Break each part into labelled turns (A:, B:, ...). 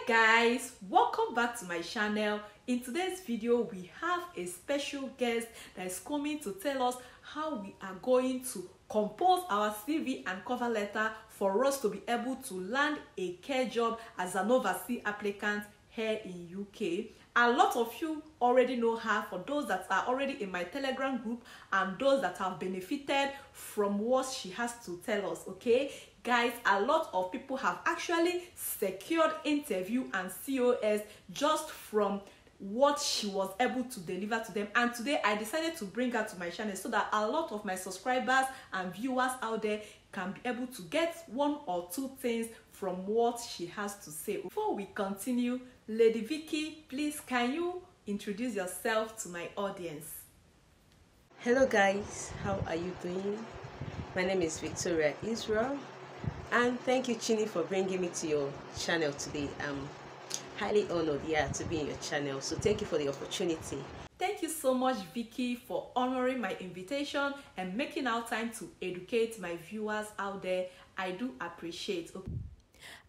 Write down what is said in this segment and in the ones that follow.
A: Guys, welcome back to my channel. In today's video we have a special guest that is coming to tell us how we are going to compose our CV and cover letter for us to be able to land a care job as an overseas applicant here in UK. A lot of you already know her, for those that are already in my Telegram group and those that have benefited from what she has to tell us. Okay guys, a lot of people have actually secured interview and COS just from what she was able to deliver to them, and today I decided to bring her to my channel so that a lot of my subscribers and viewers out there can be able to get one or two things from what she has to say. Before we continue, Lady Vicky, please can you introduce yourself to my audience?
B: Hello guys, how are you doing? My name is Victoria Israel, and thank you, Chinny, for bringing me to your channel today. I'm highly honored, to be in your channel. So thank you for the opportunity.
A: Thank you so much, Vicky, for honoring my invitation and making out time to educate my viewers out there. I do appreciate.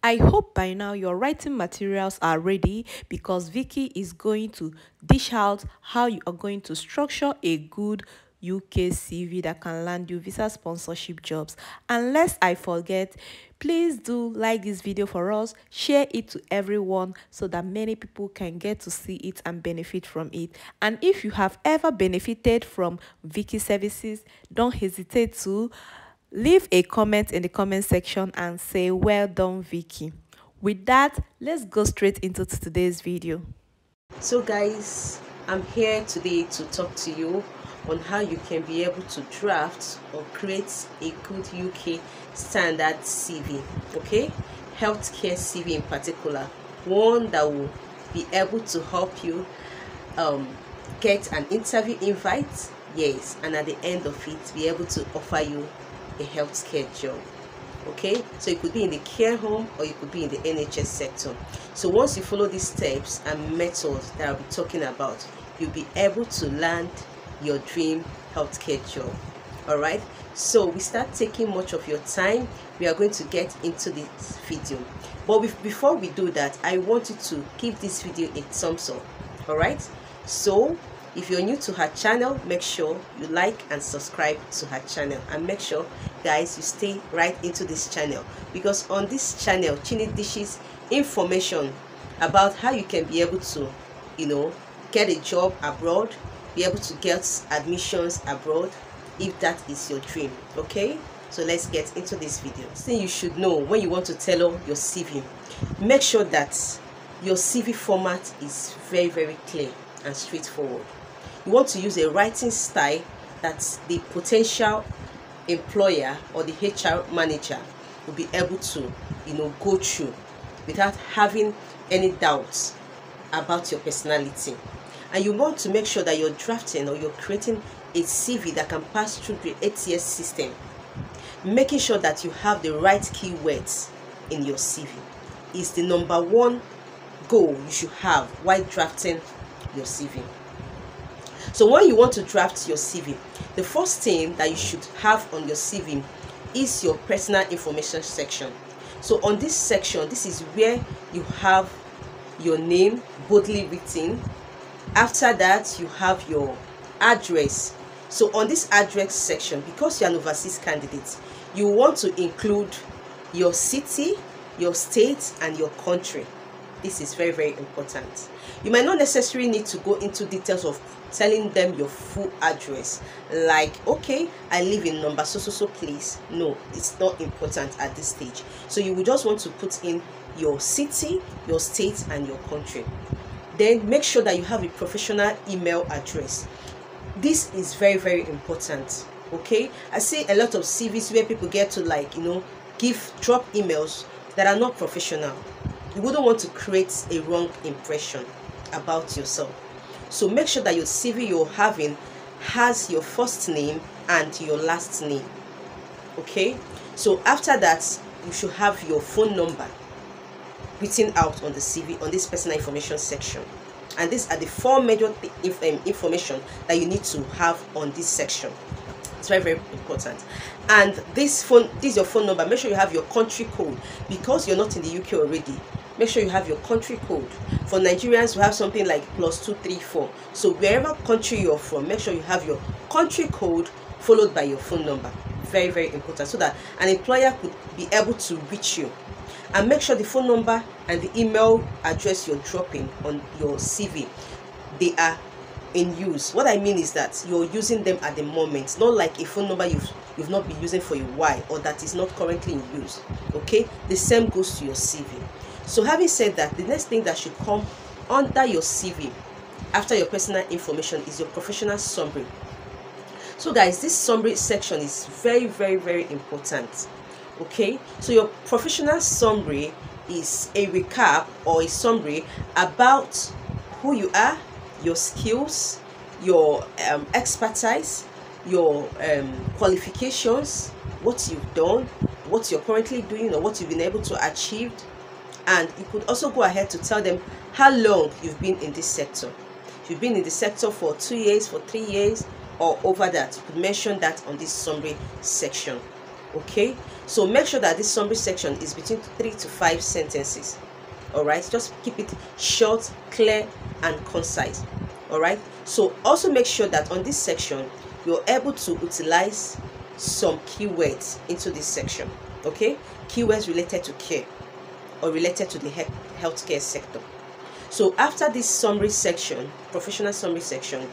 A: I hope by now your writing materials are ready, because Vicky is going to dish out how you are going to structure a good UK CV that can land you visa sponsorship jobs. And lest I forget, please do like this video for us, share it to everyone so that many people can get to see it and benefit from it. And if you have ever benefited from Vicky services, don't hesitate to leave a comment in the comment section and say well done, Vicky. With that, let's go straight into today's video.
B: So guys, I'm here today to talk to you on how you can be able to draft or create a good UK standard CV, okay? Healthcare CV in particular, one that will be able to help you get an interview invite, yes, and at the end of it be able to offer you a healthcare job. Okay, so it could be in the care home or it could be in the NHS sector. So once you follow these steps and methods that I'll be talking about, you'll be able to land your dream healthcare job. All right, so we start taking much of your time. We are going to get into this video, but before we do that, I want you to give this video a thumbs up. All right, so if you're new to her channel, make sure you like and subscribe to her channel, and make sure guys you stay right into this channel, because on this channel Chinny dishes information about how you can be able to get a job abroad, be able to get admissions abroad if that is your dream. Okay, so let's get into this video. Thing you should know when you want to tailor your CV, make sure that your CV format is very, very clear and straightforward. You want to use a writing style that the potential employer or the HR manager will be able to go through without having any doubts about your personality. And you want to make sure that you're drafting or you're creating a CV that can pass through the ATS system, making sure that you have the right keywords in your CV is the number one goal you should have while drafting your CV. So when you want to draft your CV, the first thing that you should have on your CV is your personal information section. So on this section, this is where you have your name boldly written. After that, you have your address. So on this address section, because you're an overseas candidate, you want to include your city, your state, and your country. This is very, very important. You might not necessarily need to go into details of telling them your full address, like, okay, I live in number so place. No, it's not important at this stage. So you will just want to put in your city, your state, and your country. Then make sure that you have a professional email address. This is very, very important. Okay, I see a lot of CVs where people get to drop emails that are not professional. You wouldn't want to create a wrong impression about yourself. So make sure that your CV you're having has your first name and your last name. Okay, so after that, you should have your phone number written out on the CV on this personal information section. And these are the four major information that you need to have on this section. It's very, very important. And this is your phone number. Make sure you have your country code, because you're not in the UK already. make sure you have your country code. For Nigerians, we have something like +234. So wherever country you're from, make sure you have your country code followed by your phone number. Very, very important, so that an employer could be able to reach you. And make sure the phone number and the email address you're dropping on your CV, they are in use. What I mean is that you're using them at the moment, not like a phone number you've not been using for a while or that is not currently in use. Okay, the same goes to your CV. So having said that, the next thing that should come under your CV after your personal information is your professional summary. So guys, this summary section is very, very, very important. Okay, so your professional summary is a recap or a summary about who you are, your skills, your expertise, your qualifications, what you've done, what you're currently doing, or what you've been able to achieve. And you could also go ahead to tell them how long you've been in this sector. If you've been in the sector for 2 years, for 3 years, or over that, you could mention that on this summary section. Okay, so make sure that this summary section is between 3 to 5 sentences. All right, just keep it short, clear, and concise. All right, so also make sure that on this section you're able to utilize some keywords into this section. Okay, keywords related to care or related to the healthcare sector. So after this summary section, professional summary section,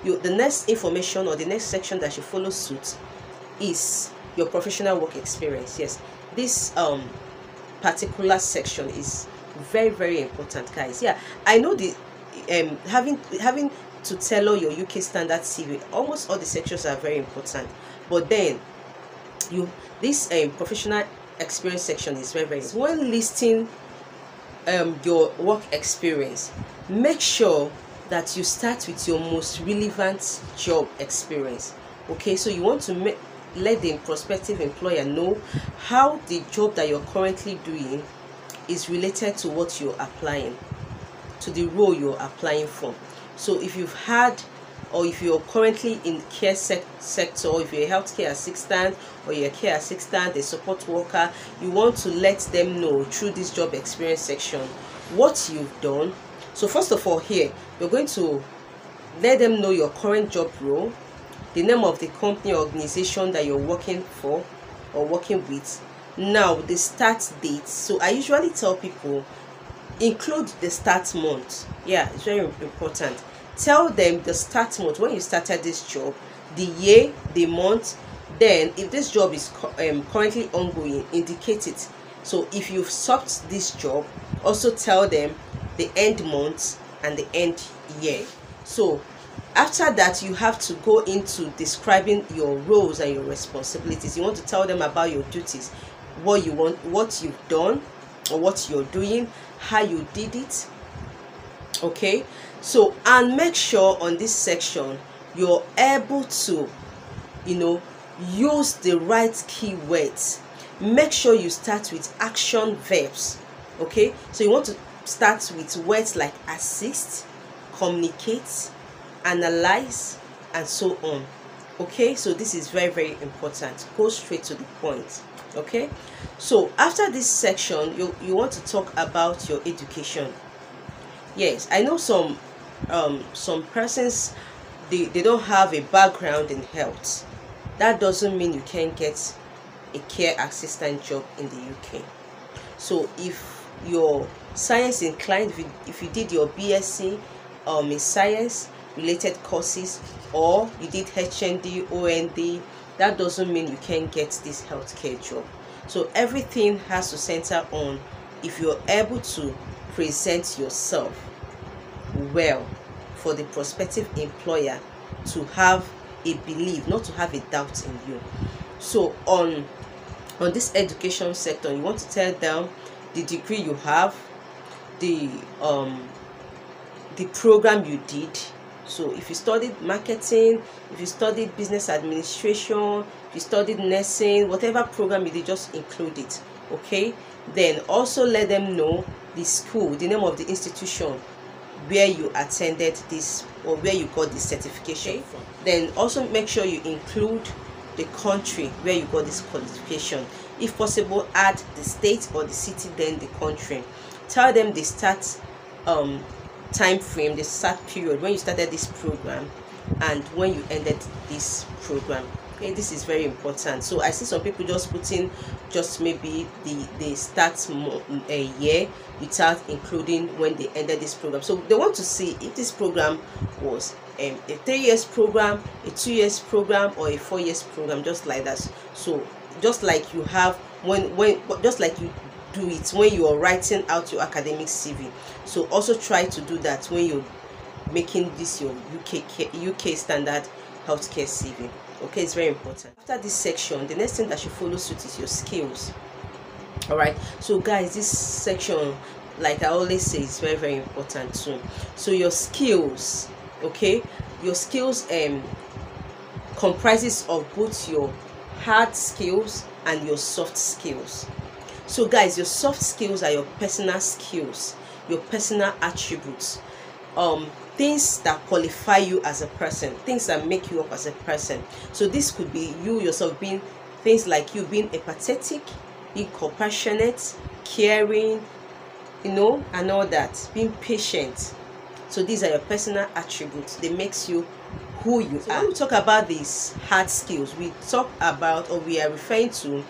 B: the next information or the next section that should follow suit is your professional work experience. Yes, this particular section is very, very important, guys. Yeah, I know the having to tailor your UK standard CV, almost all the sections are very important, but then this professional experience section is very, very important. When listing your work experience, make sure that you start with your most relevant job experience. Okay, so you want to let the prospective employer know how the job that you're currently doing is related to what you're applying, to the role you're applying for. So if you've had, or if you're currently in care sector, or if you're a healthcare assistant, or you're a care assistant, a support worker, you want to let them know through this job experience section what you've done. So first of all, here you're going to let them know your current job role, the name of the company or organization that you're working for or working with. Now the start date. So I usually tell people include the start month. Yeah, it's very important. Tell them the start month, when you started this job, the year, the month. Then if this job is currently ongoing, indicate it. So if you've stopped this job, also tell them the end month and the end year. So after that, you have to go into describing your roles and your responsibilities. You want to tell them about your duties, what you want, what you've done, or what you're doing, how you did it. Okay, so and make sure on this section you're able to use the right keywords. Make sure you start with action verbs. Okay, so you want to start with words like assist, communicate, analyze, and so on. Okay, so this is very, very important. Go straight to the point. Okay, so after this section, you want to talk about your education. Yes, I know some persons, they don't have a background in health. That doesn't mean you can't get a care assistant job in the UK. So if you're science inclined, if you did your BSc in science related courses, or you did HND, OND, that doesn't mean you can't get this healthcare job. So everything has to center on if you're able to present yourself well for the prospective employer to have a belief, not to have a doubt in you. So on this education sector, you want to tell them the degree you have, the program you did. So if you studied marketing, if you studied business administration, if you studied nursing, whatever program you did, just include it. Okay, then also let them know the school, the name of the institution where you attended this or where you got the certification from. Then also make sure you include the country where you got this qualification. If possible, add the state or the city, then the country. tell them the start time frame, the start period, when you started this program and when you ended this program. Okay, this is very important. So I see some people just putting just maybe the start a year without including when they ended this program. So they want to see if this program was a 3 years program, a 2 years program, or a 4 years program, just like that. So just like you have just like you do it when you are writing out your academic CV. So also try to do that when you're making this your UK standard healthcare CV. Okay, it's very important. After this section, the next thing that should follow suit is your skills. All right, so guys, this section, like I always say, is very, very important too. So your skills, okay, your skills comprises of both your hard skills and your soft skills. So guys, your soft skills are your personal skills, your personal attributes, things that qualify you as a person, things that make you up as a person. So this could be you yourself being things like you being empathetic, being compassionate, caring, you know, and all that, being patient. So these are your personal attributes. They makes you who you are. When we talk about these hard skills, we talk about, or we are referring to,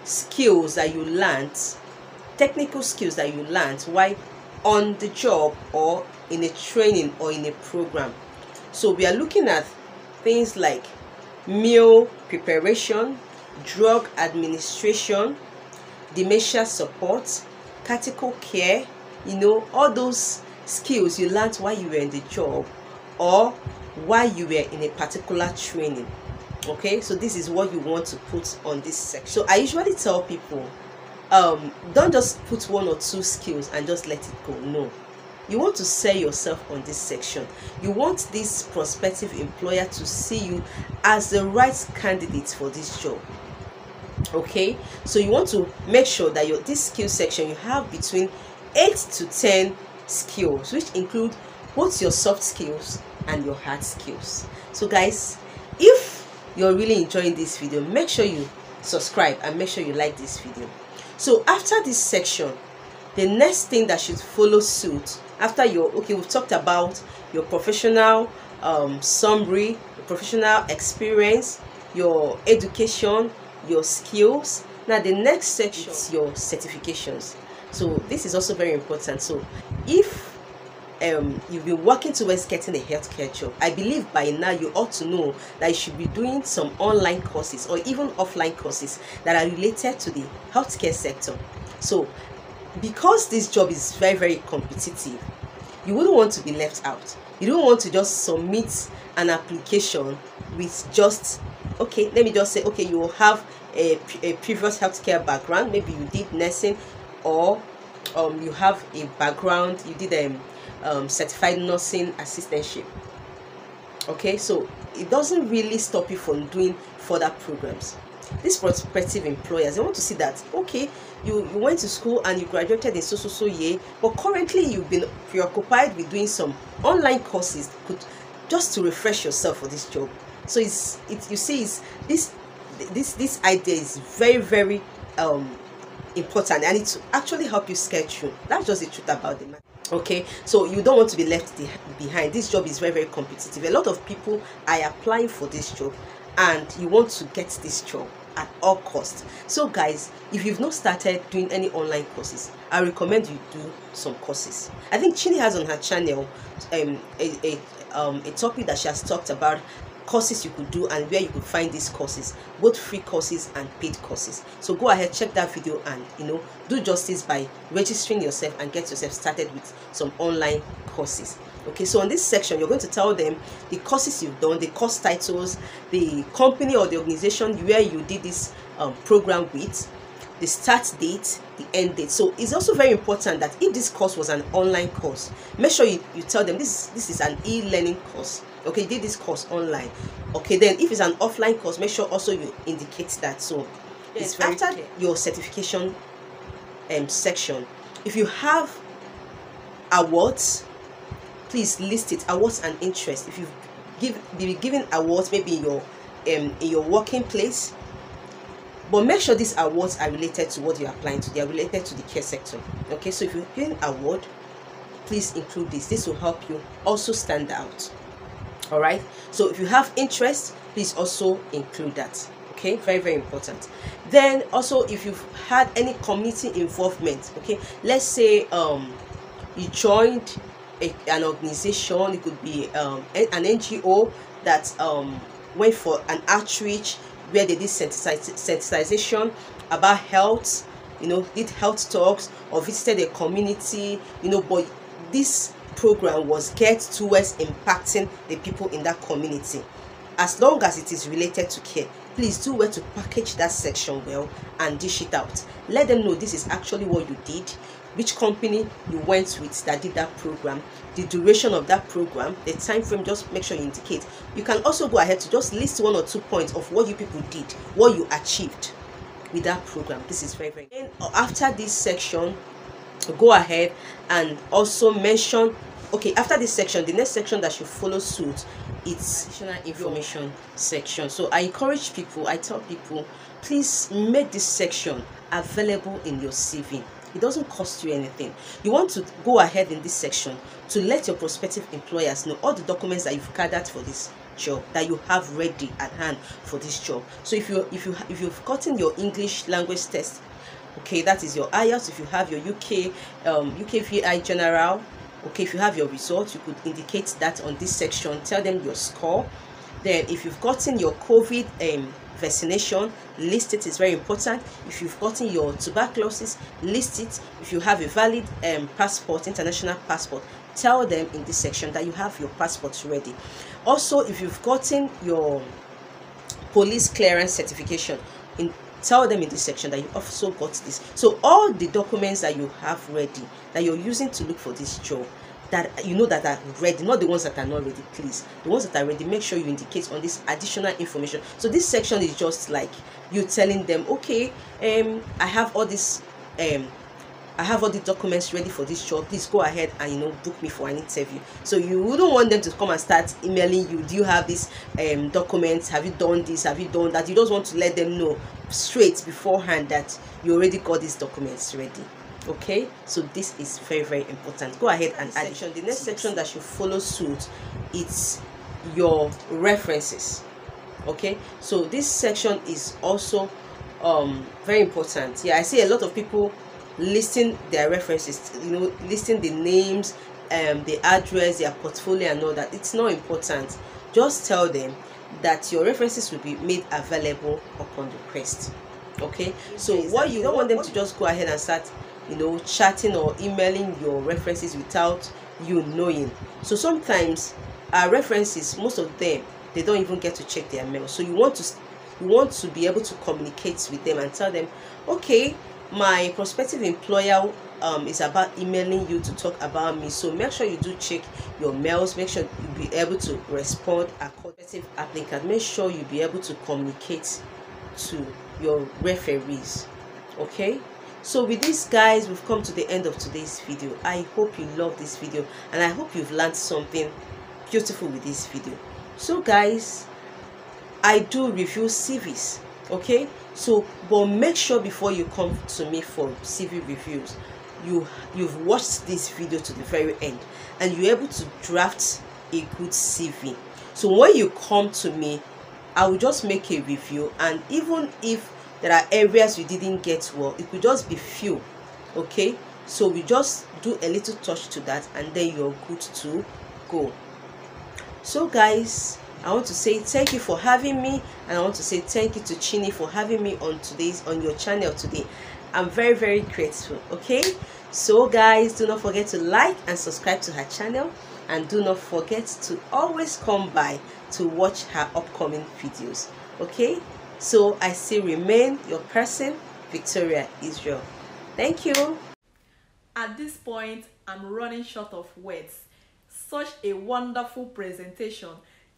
B: skills that you learned, technical skills that you learned while on the job or in a training or in a program. So we are looking at things like meal preparation, drug administration, dementia support, critical care, you know, all those skills you learned while you were in the job or while you were in a particular training. Okay, so this is what you want to put on this section. So I usually tell people, don't just put 1 or 2 skills and just let it go. No, you want to sell yourself on this section. You want this prospective employer to see you as the right candidate for this job. Okay, so you want to make sure that this skill section, you have between 8 to 10 skills, which include both your soft skills and your hard skills. So guys, if you're really enjoying this video, make sure you subscribe and make sure you like this video. So after this section, the next thing that should follow suit after we've talked about your professional summary, your professional experience, your education, your skills. Now the next section is your certifications. So this is also very important. So if you've been working towards getting a healthcare job, I believe by now you ought to know that you should be doing some online courses or even offline courses that are related to the healthcare sector. So because this job is very, very competitive, you wouldn't want to be left out. You don't want to just submit an application with just, okay, let me just say, okay, you will have a previous healthcare background, maybe you did nursing, or you have a background, you did certified nursing assistantship. Okay, so it doesn't really stop you from doing further programs. These prospective employers, they want to see that, okay, you went to school and you graduated in so year, but currently you've been preoccupied with doing some online courses just to refresh yourself for this job. So you see, this idea is very, very important, and it will actually help you scale through. That's just the truth about the matter. Okay, so you don't want to be left behind. This job is very, very competitive. A lot of people are applying for this job, and you want to get this job at all costs. So guys, if you've not started doing any online courses, I recommend you do some courses. I think Chinny has on her channel a topic that she has talked about courses you could do and where you could find these courses, both free courses and paid courses. So go ahead, check that video, and do justice by registering yourself and get yourself started with some online courses. Okay, so on this section, you're going to tell them the courses you've done, the course titles, the company or the organization where you did this program with, the start date, the end date. So it's also very important that if this course was an online course, make sure you tell them this is an e-learning course. Okay, you did this course online. Okay, then if it's an offline course, make sure also you indicate that. So it's very after clear. Your certification section, if you have awards, please list it, awards and interest. If you be given awards, maybe in your working place, But make sure these awards are related to what you're applying to. They are related to the care sector. Okay, so if you're getting an award, please include this. This will help you also stand out. All right, so if you have interest, please also include that. Okay, very, very important. Then also, if you've had any community involvement, okay, let's say you joined an organization. It could be an NGO that went for an outreach where they did sensitization about health, you know, did health talks, or visited a community, you know, but this program was geared towards impacting the people in that community. As long as it is related to care, please do well to package that section well and dish it out. Let them know this is actually what you did, which company you went with that did that program, the duration of that program, the time frame. Just make sure you indicate. You can also go ahead to just list 1 or 2 points of what you people did, what you achieved with that program. This is very, very important. And after this section, go ahead and also mention, okay, after this section, the next section that should follow suit, it's additional information section. So I encourage people, I tell people, please make this section available in your CV. It doesn't cost you anything. You want to go ahead in this section to let your prospective employers know all the documents that you've gathered for this job, that you have ready at hand for this job. So if you've gotten your English language test, okay, that is your IELTS. If you have your UKVI general, okay, if you have your results, you could indicate that on this section. Tell them your score. Then if you've gotten your COVID vaccination, list it. Is very important. If you've gotten your tuberculosis, list it. If you have a valid passport, international passport, tell them in this section that you have your passport ready. Also, if you've gotten your police clearance certification, tell them in this section that you also got this. So all the documents that you have ready, that you're using to look for this job, that you know that are ready, not the ones that are not ready, please. The ones that are ready, make sure you indicate on this additional information. So this section is just like you telling them, okay, I have all this, I have all the documents ready for this job. Please go ahead and, you know, book me for an interview. So you wouldn't want them to come and start emailing you. Do you have this documents? Have you done this? Have you done that? You just want to let them know straight beforehand that you already got these documents ready. Okay, so this is very, very important. Go ahead and add it. The next section that should follow suit, it's your references. Okay, so this section is also very important. Yeah, I see a lot of people listing their references, you know, listing the names, the address, their portfolio and all that. It's not important. Just tell them that your references will be made available upon request. Okay, so what you don't want them to just go ahead and start, you know, chatting or emailing your references without you knowing. So sometimes our references, most of them, they don't even get to check their mail. So you want to be able to communicate with them and tell them, okay, my prospective employer is about emailing you to talk about me. So make sure you do check your mails. Make sure you be able to respond. A prospective applicant, make sure you be able to communicate to your referees. Okay, so with this, guys, we've come to the end of today's video. I hope you love this video and I hope you've learned something beautiful with this video. So guys, I do review CVs, okay? So but make sure before you come to me for CV reviews, you've watched this video to the very end and you're able to draft a good CV. So when you come to me, I will just make a review, and even if there are areas you didn't get well, it could just be few, okay? So we just do a little touch to that and then you're good to go. So guys, I want to say thank you for having me, and I want to say thank you to Chinny for having me on your channel today. I'm very, very grateful. Okay, so guys, do not forget to like and subscribe to her channel, and do not forget to always come by to watch her upcoming videos. Okay, so I still remain your person, Victoria Israel. Thank you.
A: At this point, I'm running short of words. Such a wonderful presentation.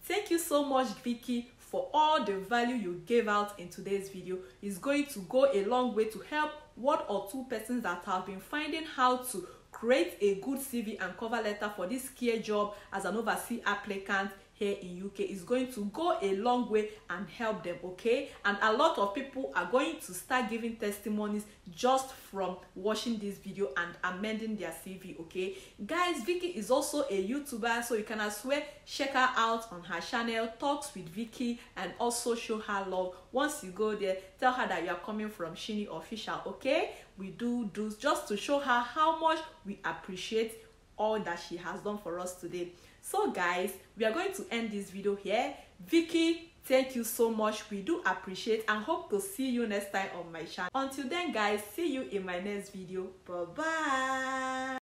A: Thank you so much, Vicky, for all the value you gave out in today's video. It's going to go a long way to help 1 or 2 persons that have been finding how to create a good CV and cover letter for this care job as an overseas applicant here in UK is going to go a long way and help them, okay? And a lot of people are going to start giving testimonies just from watching this video and amending their CV, okay? Guys, Vicky is also a YouTuber, so you can as well check her out on her channel, Talks with Vicky, and also show her love. Once you go there, tell her that you are coming from Chinny-official, okay? We do just to show her how much we appreciate all that she has done for us today. So guys, we are going to end this video here. Vicky, thank you so much. We do appreciate and hope to see you next time on my channel. Until then guys, see you in my next video. Bye bye.